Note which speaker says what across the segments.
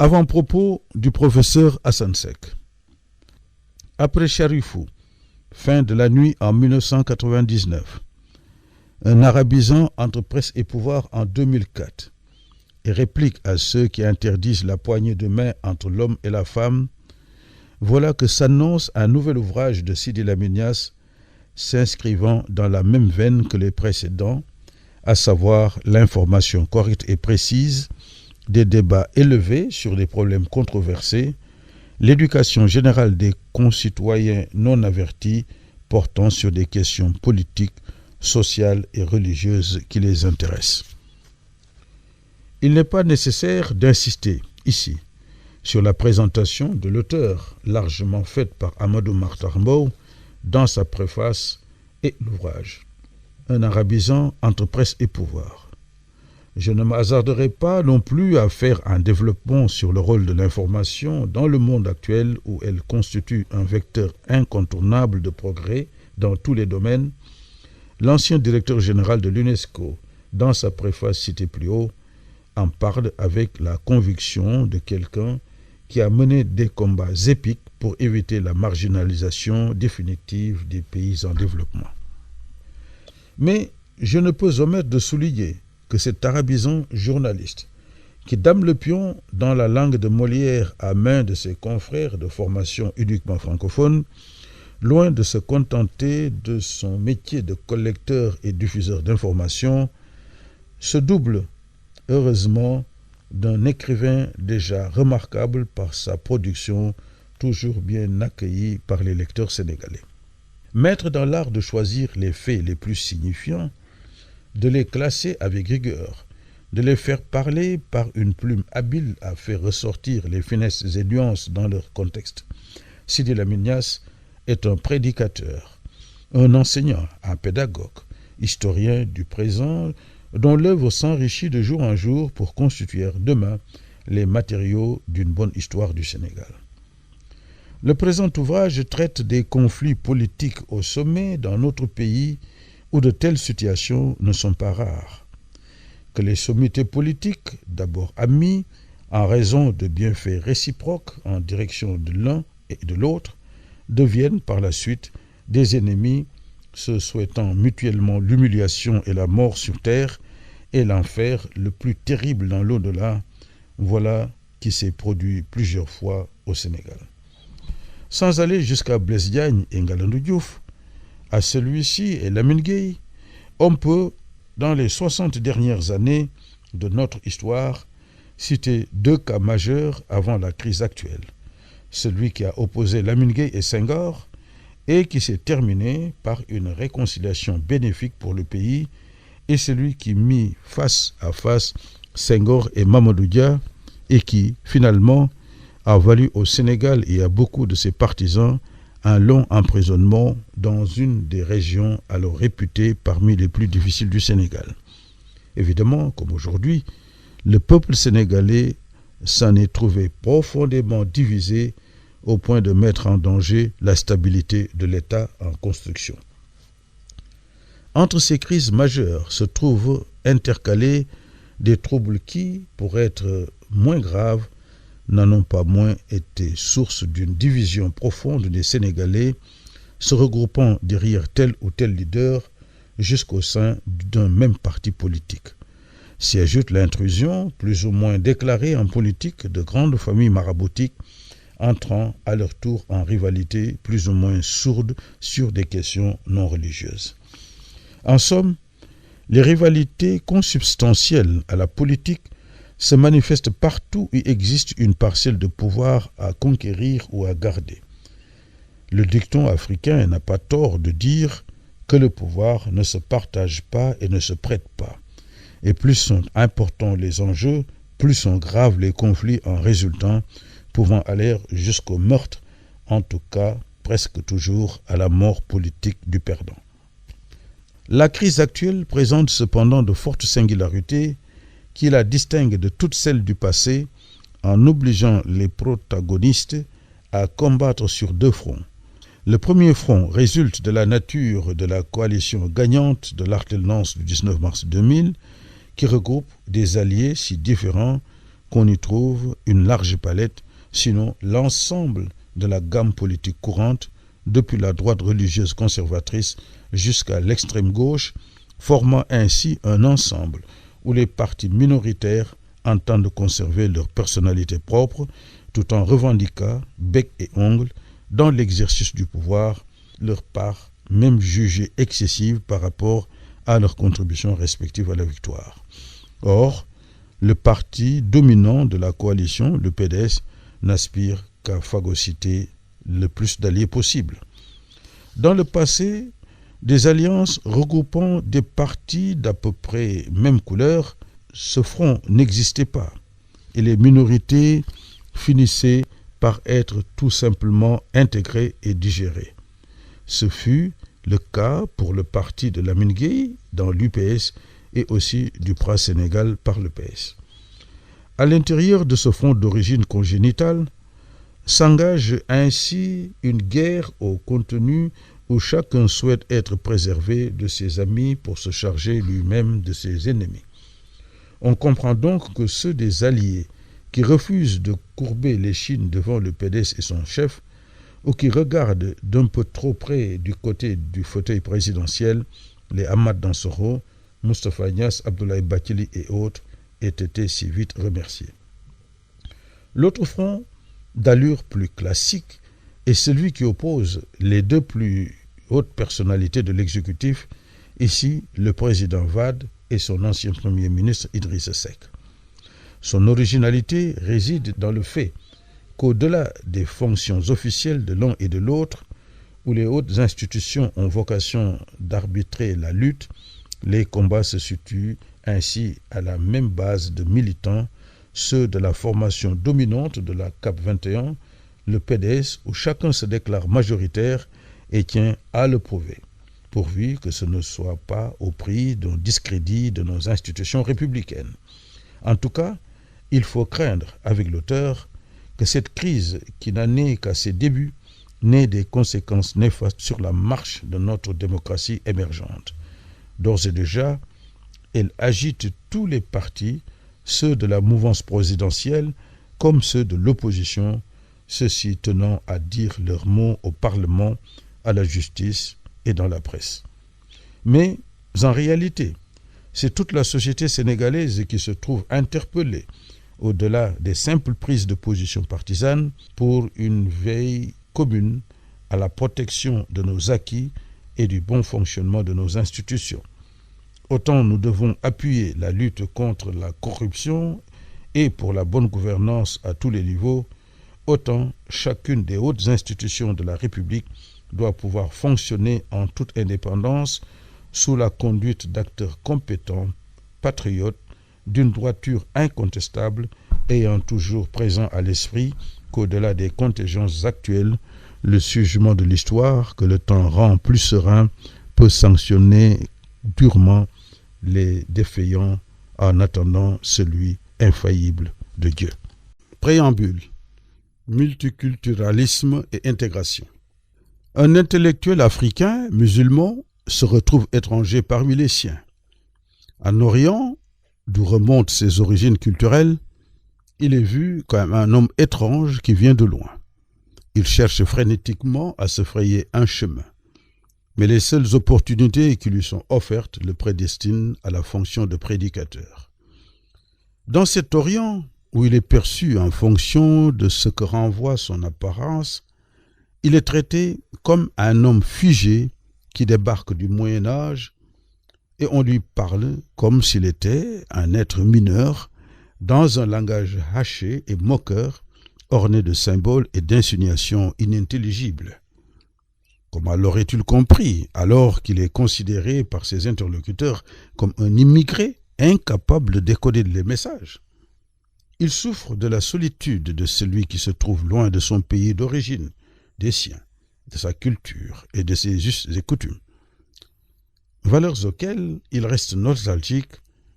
Speaker 1: Avant-propos du professeur Hassan Seck. Après Charifou, fin de la nuit en 1999, un arabisant entre presse et pouvoir en 2004, et réplique à ceux qui interdisent la poignée de main entre l'homme et la femme, voilà que s'annonce un nouvel ouvrage de Sidi Lamine Niasse s'inscrivant dans la même veine que les précédents, à savoir l'information correcte et précise, des débats élevés sur des problèmes controversés, l'éducation générale des concitoyens non avertis portant sur des questions politiques, sociales et religieuses qui les intéressent. Il n'est pas nécessaire d'insister ici sur la présentation de l'auteur largement faite par Amadou Mahtar Mbow dans sa préface et l'ouvrage. Un arabisant entre presse et pouvoir. Je ne m'hasarderai pas non plus à faire un développement sur le rôle de l'information dans le monde actuel où elle constitue un vecteur incontournable de progrès dans tous les domaines. L'ancien directeur général de l'UNESCO, dans sa préface citée plus haut, en parle avec la conviction de quelqu'un qui a mené des combats épiques pour éviter la marginalisation définitive des pays en développement. Mais je ne peux omettre de souligner que cet arabisant journaliste, qui dame le pion dans la langue de Molière à main de ses confrères de formation uniquement francophone, loin de se contenter de son métier de collecteur et diffuseur d'informations, se double, heureusement, d'un écrivain déjà remarquable par sa production toujours bien accueillie par les lecteurs sénégalais. Maître dans l'art de choisir les faits les plus signifiants, de les classer avec rigueur, de les faire parler par une plume habile à faire ressortir les finesses et nuances dans leur contexte. Sidi Lamine Niasse est un prédicateur, un enseignant, un pédagogue, historien du présent, dont l'œuvre s'enrichit de jour en jour pour constituer demain les matériaux d'une bonne histoire du Sénégal. Le présent ouvrage traite des conflits politiques au sommet dans notre pays où de telles situations ne sont pas rares. Que les sommités politiques, d'abord amis, en raison de bienfaits réciproques en direction de l'un et de l'autre, deviennent par la suite des ennemis se souhaitant mutuellement l'humiliation et la mort sur terre et l'enfer le plus terrible dans l'au-delà, voilà qui s'est produit plusieurs fois au Sénégal. Sans aller jusqu'à Blaise Diagne et Ngalandou Diouf, à celui-ci et Lamine Gueye, on peut, dans les 60 dernières années de notre histoire, citer deux cas majeurs avant la crise actuelle. Celui qui a opposé Lamine Gueye et Senghor et qui s'est terminé par une réconciliation bénéfique pour le pays, et celui qui mit face à face Senghor et Mamadou Dia et qui, finalement, a valu au Sénégal et à beaucoup de ses partisans un long emprisonnement dans une des régions alors réputées parmi les plus difficiles du Sénégal. Évidemment, comme aujourd'hui, le peuple sénégalais s'en est trouvé profondément divisé au point de mettre en danger la stabilité de l'État en construction. Entre ces crises majeures se trouvent intercalés des troubles qui, pour être moins graves, n'en ont pas moins été source d'une division profonde des Sénégalais, se regroupant derrière tel ou tel leader jusqu'au sein d'un même parti politique. S'y ajoute l'intrusion, plus ou moins déclarée en politique, de grandes familles maraboutiques entrant à leur tour en rivalité plus ou moins sourde sur des questions non religieuses. En somme, les rivalités consubstantielles à la politique se manifestent partout où il existe une parcelle de pouvoir à conquérir ou à garder. Le dicton africain n'a pas tort de dire que le pouvoir ne se partage pas et ne se prête pas. Et plus sont importants les enjeux, plus sont graves les conflits en résultant, pouvant aller jusqu'au meurtre, en tout cas presque toujours à la mort politique du perdant. La crise actuelle présente cependant de fortes singularités qui la distinguent de toutes celles du passé en obligeant les protagonistes à combattre sur deux fronts. Le premier front résulte de la nature de la coalition gagnante de l'alternance du 19 mars 2000 qui regroupe des alliés si différents qu'on y trouve une large palette, sinon l'ensemble de la gamme politique courante, depuis la droite religieuse conservatrice jusqu'à l'extrême gauche, formant ainsi un ensemble où les partis minoritaires entendent conserver leur personnalité propre tout en revendiquant, bec et ongle, dans l'exercice du pouvoir, leur part même jugée excessive par rapport à leurs contributions respectives à la victoire. Or, le parti dominant de la coalition, le PDS, n'aspire qu'à phagocyter le plus d'alliés possible. Dans le passé, des alliances regroupant des partis d'à peu près même couleur, ce front n'existait pas et les minorités finissaient par être tout simplement intégrées et digérées. Ce fut le cas pour le parti de Lamine Gueye dans l'UPS et aussi du PRA Sénégal par le PS. À l'intérieur de ce front d'origine congénitale, s'engage ainsi une guerre au contenu où chacun souhaite être préservé de ses amis pour se charger lui-même de ses ennemis. On comprend donc que ceux des alliés qui refusent de courber l'échine devant le PDS et son chef, ou qui regardent d'un peu trop près du côté du fauteuil présidentiel, les Ahmad Dansokho, Moustapha Niasse, Abdoulaye Bathily et autres, aient été si vite remerciés. L'autre front, d'allure plus classique, est celui qui oppose les deux plus hautes personnalités de l'exécutif, ici le président Wade et son ancien premier ministre Idrissa Seck. Son originalité réside dans le fait qu'au-delà des fonctions officielles de l'un et de l'autre, où les hautes institutions ont vocation d'arbitrer la lutte, les combats se situent ainsi à la même base de militants, ceux de la formation dominante de la CAP 21, le PDS, où chacun se déclare majoritaire et tient à le prouver, pourvu que ce ne soit pas au prix d'un discrédit de nos institutions républicaines. En tout cas, il faut craindre, avec l'auteur, que cette crise, qui n'en est qu'à ses débuts, n'ait des conséquences néfastes sur la marche de notre démocratie émergente. D'ores et déjà, elle agite tous les partis, ceux de la mouvance présidentielle comme ceux de l'opposition, ceux-ci tenant à dire leurs mots au Parlement, à la justice et dans la presse. Mais en réalité, c'est toute la société sénégalaise qui se trouve interpellée, au-delà des simples prises de position partisanes, pour une veille commune à la protection de nos acquis et du bon fonctionnement de nos institutions. Autant nous devons appuyer la lutte contre la corruption et pour la bonne gouvernance à tous les niveaux, autant chacune des hautes institutions de la République doit pouvoir fonctionner en toute indépendance sous la conduite d'acteurs compétents, patriotes, d'une droiture incontestable, ayant toujours présent à l'esprit qu'au-delà des contingences actuelles, le jugement de l'histoire, que le temps rend plus serein, peut sanctionner durement les défaillants en attendant celui infaillible de Dieu. Préambule. Multiculturalisme et intégration. Un intellectuel africain, musulman, se retrouve étranger parmi les siens. En Orient, d'où remontent ses origines culturelles, il est vu comme un homme étrange qui vient de loin. Il cherche frénétiquement à se frayer un chemin. Mais les seules opportunités qui lui sont offertes le prédestinent à la fonction de prédicateur. Dans cet Orient, où il est perçu en fonction de ce que renvoie son apparence, il est traité comme un homme figé qui débarque du Moyen-Âge et on lui parle comme s'il était un être mineur dans un langage haché et moqueur, orné de symboles et d'insinuations inintelligibles. Comment l'aurait-il compris alors qu'il est considéré par ses interlocuteurs comme un immigré incapable de décoder les messages? Il souffre de la solitude de celui qui se trouve loin de son pays d'origine, des siens, de sa culture et de ses us et coutumes. Valeurs auxquelles il reste nostalgique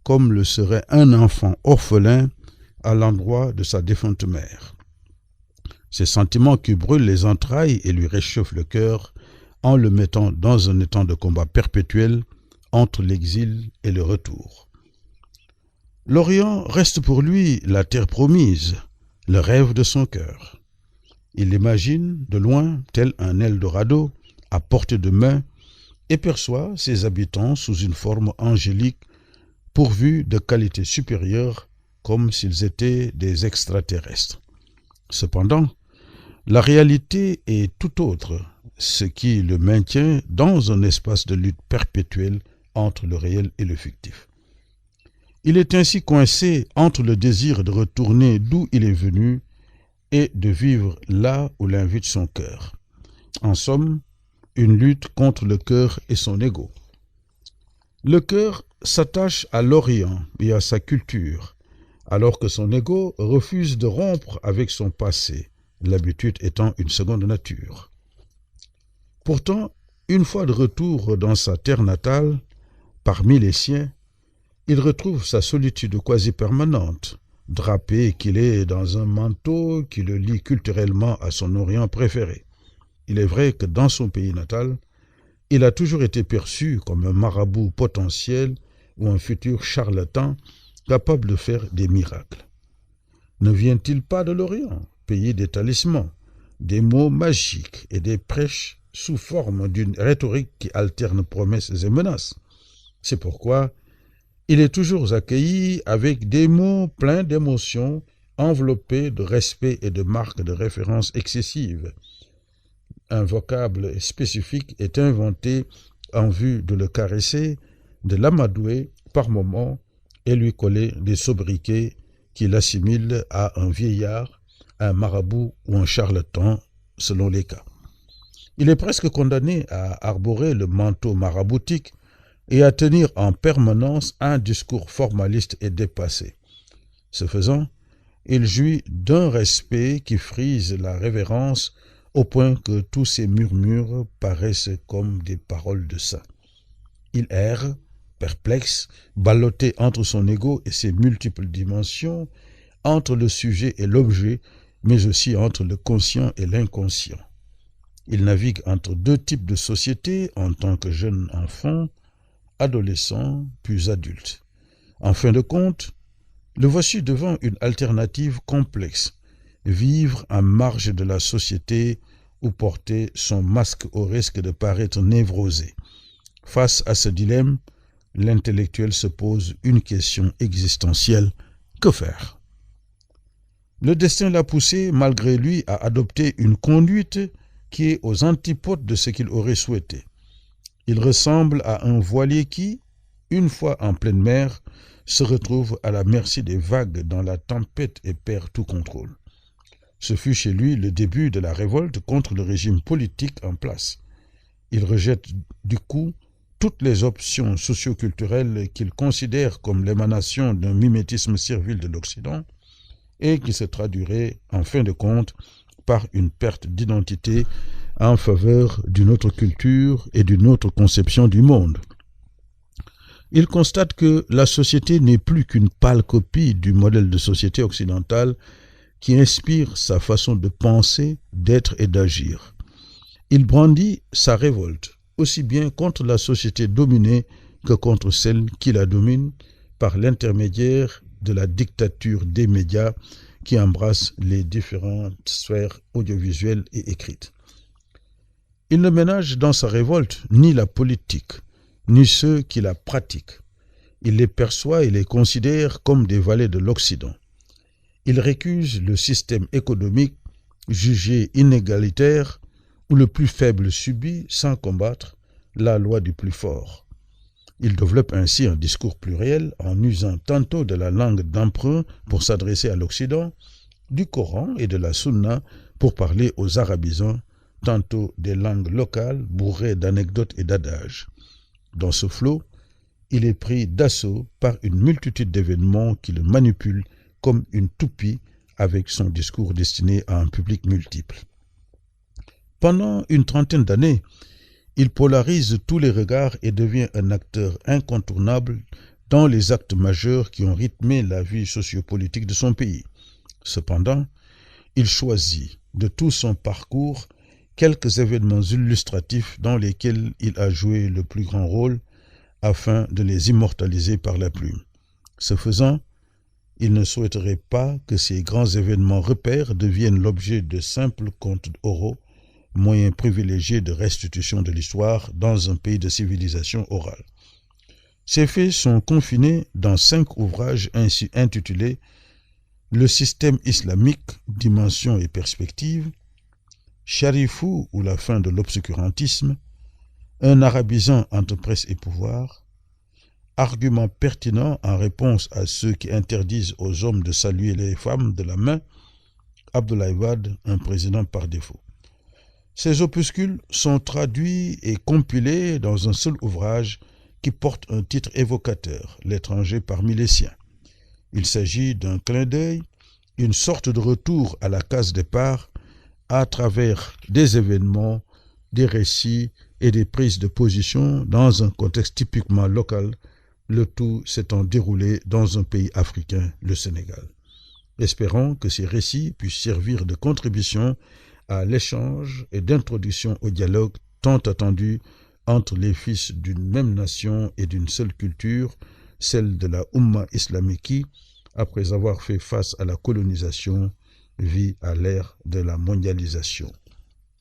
Speaker 1: comme le serait un enfant orphelin à l'endroit de sa défunte mère. Ces sentiments qui brûlent les entrailles et lui réchauffent le cœur en le mettant dans un état de combat perpétuel entre l'exil et le retour. L'Orient reste pour lui la terre promise, le rêve de son cœur. Il l'imagine de loin tel un Eldorado à portée de main et perçoit ses habitants sous une forme angélique pourvus de qualités supérieures comme s'ils étaient des extraterrestres. Cependant, la réalité est tout autre, ce qui le maintient dans un espace de lutte perpétuelle entre le réel et le fictif. Il est ainsi coincé entre le désir de retourner d'où il est venu et de vivre là où l'invite son cœur. En somme, une lutte contre le cœur et son ego. Le cœur s'attache à l'Orient et à sa culture, alors que son ego refuse de rompre avec son passé, l'habitude étant une seconde nature. Pourtant, une fois de retour dans sa terre natale, parmi les siens, il retrouve sa solitude quasi permanente, drapé qu'il est dans un manteau qui le lie culturellement à son Orient préféré. Il est vrai que dans son pays natal, il a toujours été perçu comme un marabout potentiel ou un futur charlatan capable de faire des miracles. Ne vient-il pas de l'Orient, pays des talismans, des mots magiques et des prêches sous forme d'une rhétorique qui alterne promesses et menaces? C'est pourquoi il est toujours accueilli avec des mots pleins d'émotions, enveloppés de respect et de marques de référence excessives. Un vocable spécifique est inventé en vue de le caresser, de l'amadouer par moments et lui coller des sobriquets qui l'assimilent à un vieillard, un marabout ou un charlatan, selon les cas. Il est presque condamné à arborer le manteau maraboutique et à tenir en permanence un discours formaliste et dépassé. Ce faisant, il jouit d'un respect qui frise la révérence au point que tous ses murmures paraissent comme des paroles de saint. Il erre, perplexe, ballotté entre son ego et ses multiples dimensions, entre le sujet et l'objet, mais aussi entre le conscient et l'inconscient. Il navigue entre deux types de sociétés en tant que jeune enfant, adolescent, puis adulte. En fin de compte, le voici devant une alternative complexe, vivre en marge de la société ou porter son masque au risque de paraître névrosé. Face à ce dilemme, l'intellectuel se pose une question existentielle. Que faire? Le destin l'a poussé, malgré lui, à adopter une conduite qui est aux antipodes de ce qu'il aurait souhaité. Il ressemble à un voilier qui, une fois en pleine mer, se retrouve à la merci des vagues dans la tempête et perd tout contrôle. Ce fut chez lui le début de la révolte contre le régime politique en place. Il rejette du coup toutes les options socioculturelles qu'il considère comme l'émanation d'un mimétisme servile de l'Occident et qui se traduirait, en fin de compte, par une perte d'identité en faveur d'une autre culture et d'une autre conception du monde. Il constate que la société n'est plus qu'une pâle copie du modèle de société occidentale qui inspire sa façon de penser, d'être et d'agir. Il brandit sa révolte, aussi bien contre la société dominée que contre celle qui la domine par l'intermédiaire de la dictature des médias qui embrasse les différentes sphères audiovisuelles et écrites. Il ne ménage dans sa révolte ni la politique, ni ceux qui la pratiquent. Il les perçoit et les considère comme des valets de l'Occident. Il récuse le système économique jugé inégalitaire où le plus faible subit sans combattre la loi du plus fort. Il développe ainsi un discours pluriel en usant tantôt de la langue d'emprunt pour s'adresser à l'Occident, du Coran et de la Sunna pour parler aux arabisants, tantôt des langues locales bourrées d'anecdotes et d'adages. Dans ce flot, il est pris d'assaut par une multitude d'événements qui le manipulent comme une toupie avec son discours destiné à un public multiple. Pendant une trentaine d'années, il polarise tous les regards et devient un acteur incontournable dans les actes majeurs qui ont rythmé la vie sociopolitique de son pays. Cependant, il choisit de tout son parcours quelques événements illustratifs dans lesquels il a joué le plus grand rôle afin de les immortaliser par la plume. Ce faisant, Il ne souhaiterait pas que ces grands événements repères deviennent l'objet de simples comptes oraux, moyen privilégié de restitution de l'histoire dans un pays de civilisation orale. Ces faits sont confinés dans 5 ouvrages ainsi intitulés « Le système islamique, dimension et perspective »,« Charifou ou la fin de l'obscurantisme »,« Un arabisant entre presse et pouvoir », Arguments pertinents en réponse à ceux qui interdisent aux hommes de saluer les femmes de la main, Abdoulaye Wade, un président par défaut. Ces opuscules sont traduits et compilés dans un seul ouvrage qui porte un titre évocateur, L'étranger parmi les siens. Il s'agit d'un clin d'œil, une sorte de retour à la case départ à travers des événements, des récits et des prises de position dans un contexte typiquement local, le tout s'étant déroulé dans un pays africain, le Sénégal. Espérons que ces récits puissent servir de contribution à l'échange et d'introduction au dialogue tant attendu entre les fils d'une même nation et d'une seule culture, celle de la Oumma islamique qui, après avoir fait face à la colonisation, vit à l'ère de la mondialisation.